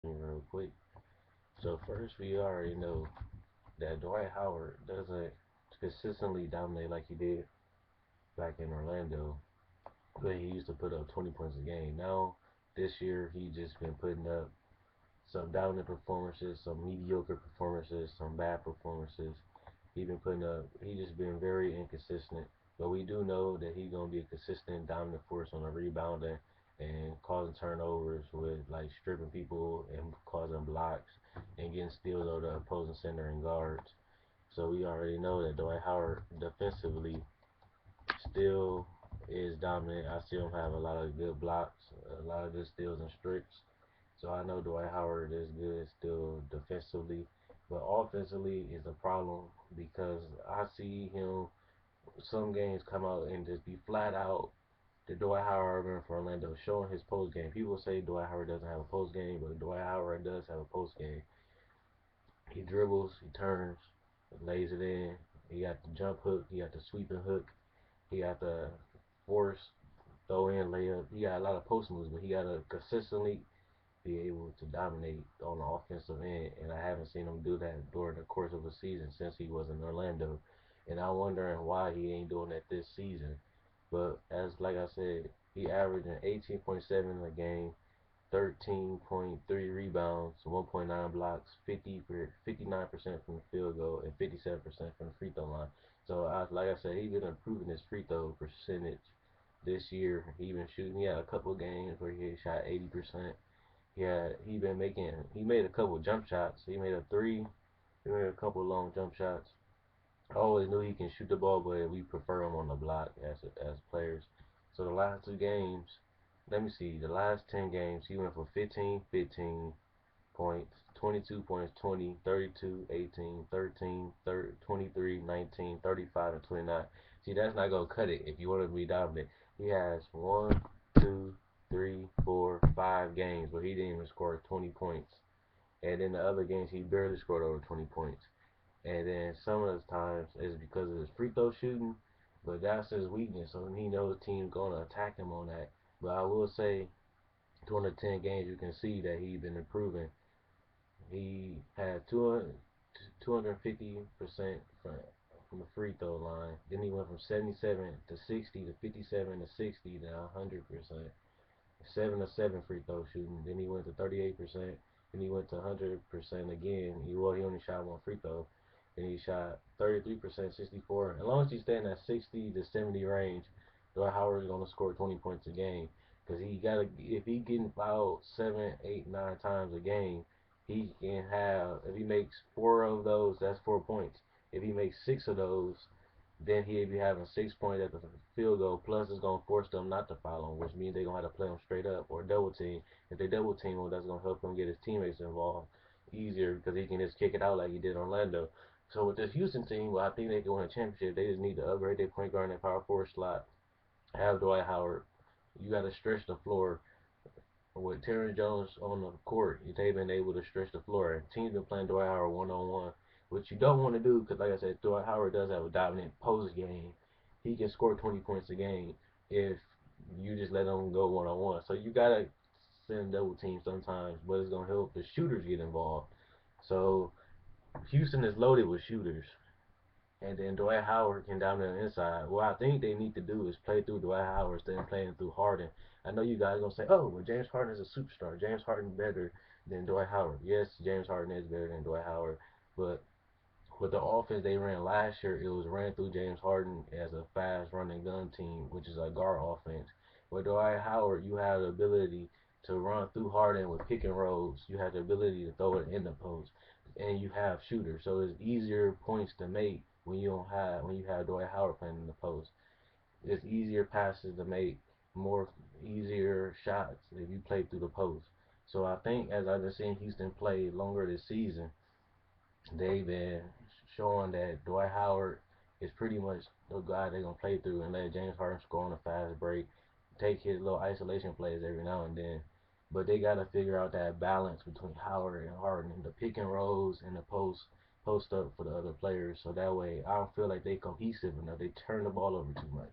real quick. So first, we already know that Dwight Howard doesn't consistently dominate like he did back in Orlando, but he used to put up 20 points a game. Now, this year, he just been putting up some dominant performances, some mediocre performances, some bad performances. He been putting up. He just been very inconsistent. But we do know that he's gonna be a consistent dominant force on the rebounding and causing turnovers with like stripping people and causing blocks and getting steals over the opposing center and guards. So we already know that Dwight Howard defensively still is dominant. I see him have a lot of good blocks, a lot of good steals and strips. So I know Dwight Howard is good still defensively, but offensively is a problem because I see him some games come out and just be flat out the Dwight Howard remember for Orlando showing his post game. People say Dwight Howard doesn't have a post game, but Dwight Howard does have a post game. He dribbles, he turns, lays it in. He got the jump hook, he got the sweeping hook, he got the force throw in layup. He got a lot of post moves, but he got to consistently be able to dominate on the offensive end, and I haven't seen him do that during the course of a season since he was in Orlando. And I'm wondering why he ain't doing that this season. But as like I said, he averaging 18.7 a game, 13.3 rebounds, 1.9 blocks, 59% from the field goal, and 57% from the free throw line. So like I said, he's been improving his free throw percentage this year. He been shooting. He had a couple games where he shot 80%. He made a couple jump shots. He made a three. He made a couple long jump shots. I always knew he can shoot the ball, but we prefer him on the block as players. So the last two games, let me see, the last 10 games, he went for 15, 15 points, 22 points, 20, 32, 18, 13, 23, 19, 35, and 29. See, that's not going to cut it if you want to be dominant. He has one, two, three, four, 5 games where he didn't even score 20 points. And in the other games, he barely scored over 20 points. And then some of the times it's because of his free throw shooting, but that's his weakness. So he knows the team's going to attack him on that. But I will say, during the 10 games, you can see that he's been improving. He had 250% from the free throw line. Then he went from 77 to 60 to 57 to 60 to 100%. 7 to 7 free throw shooting. Then he went to 38%. Then he went to 100% again. He only shot one free throw. Then he shot 33%, 64. As long as he's staying at 60 to 70 range, Dwight Howard is gonna score 20 points a game. Cause he gotta if he getting fouled 7, 8, 9 times a game, he can have if he makes 4 of those, that's 4 points. If he makes 6 of those, then he'll be having 6 points at the field goal. Plus, it's gonna force them not to foul him, which means they're gonna have to play him straight up or double team. If they double team him, that's gonna help him get his teammates involved easier because he can just kick it out like he did in Orlando. So with this Houston team, well, I think they can win a championship. They just need to upgrade their point guard and their power forward slot. Have Dwight Howard. You got to stretch the floor with Terry Jones on the court, they've been able to stretch the floor. And teams been playing Dwight Howard 1-on-1, which you don't want to do because, like I said, Dwight Howard does have a dominant post game. He can score 20 points a game if you just let him go 1-on-1. So you gotta send double teams sometimes, but it's gonna help the shooters get involved. So Houston is loaded with shooters. And then Dwight Howard can dominate the inside. What I think they need to do is play through Dwight Howard instead of playing through Harden. I know you guys are gonna say, "Oh, well, James Harden is a superstar. James Harden better than Dwight Howard." Yes, James Harden is better than Dwight Howard, but with the offense they ran last year, it was ran through James Harden as a fast running gun team, which is a guard offense. With Dwight Howard, you have the ability to run through Harden with pick and rolls. You have the ability to throw it in the post, and you have shooters, so it's easier points to make when you have Dwight Howard playing in the post. It's easier passes to make, more easier shots if you play through the post. So I think as I've been seeing Houston play longer this season, they've been showing that Dwight Howard is pretty much the guy they're gonna play through and let James Harden score on a fast break, take his little isolation plays every now and then. But they gotta figure out that balance between Howard and Harden, the pick and rolls and the post up for the other players. So that way, I don't feel like they cohesive enough. They turn the ball over too much.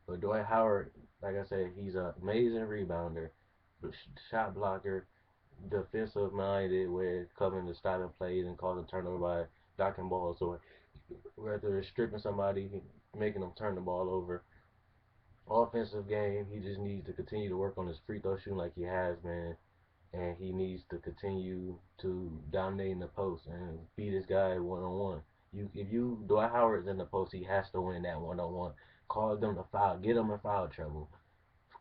But Dwight Howard, like I said, he's an amazing rebounder, shot blocker, defensive minded with coming to stopping plays and causing turnover by blocking balls, or whether it's stripping somebody, making them turn the ball over. Offensive game, he just needs to continue to work on his free throw shooting like he has been, and he needs to continue to dominate in the post and beat this guy one on one. If you Dwight Howard's in the post, he has to win that one on one. Call them to foul, get them in foul trouble.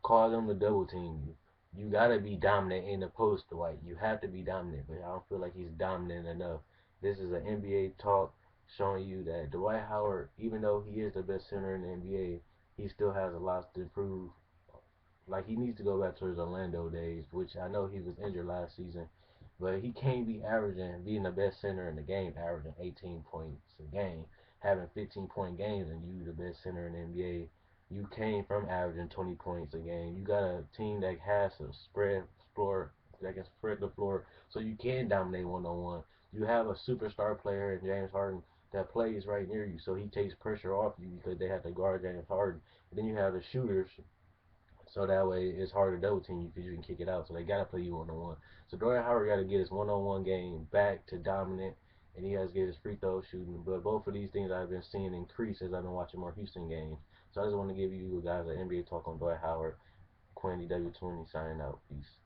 Call them to double team you. You gotta be dominant in the post, Dwight. You have to be dominant, but I don't feel like he's dominant enough. This is an NBA talk showing you that Dwight Howard, even though he is the best center in the NBA, he still has a lot to improve. Like, he needs to go back to his Orlando days, which I know he was injured last season, but he can't be averaging, being the best center in the game, averaging 18 points a game, having 15-point games, and you the best center in the NBA. You came from averaging 20 points a game. You got a team that has a spread floor, that can spread the floor, so you can dominate one on one. You have a superstar player in James Harden that plays right near you, so he takes pressure off you because they have to guard James Harden. And then you have the shooters, so that way it's hard to double team you because you can kick it out. So they gotta play you one on one. So Dwight Howard got to get his one on one game back to dominant, and he has to get his free throw shooting. But both of these things I've been seeing increase as I've been watching more Houston games. So I just want to give you guys an NBA talk on Dwight Howard. Quinn DW20 signing out. Peace.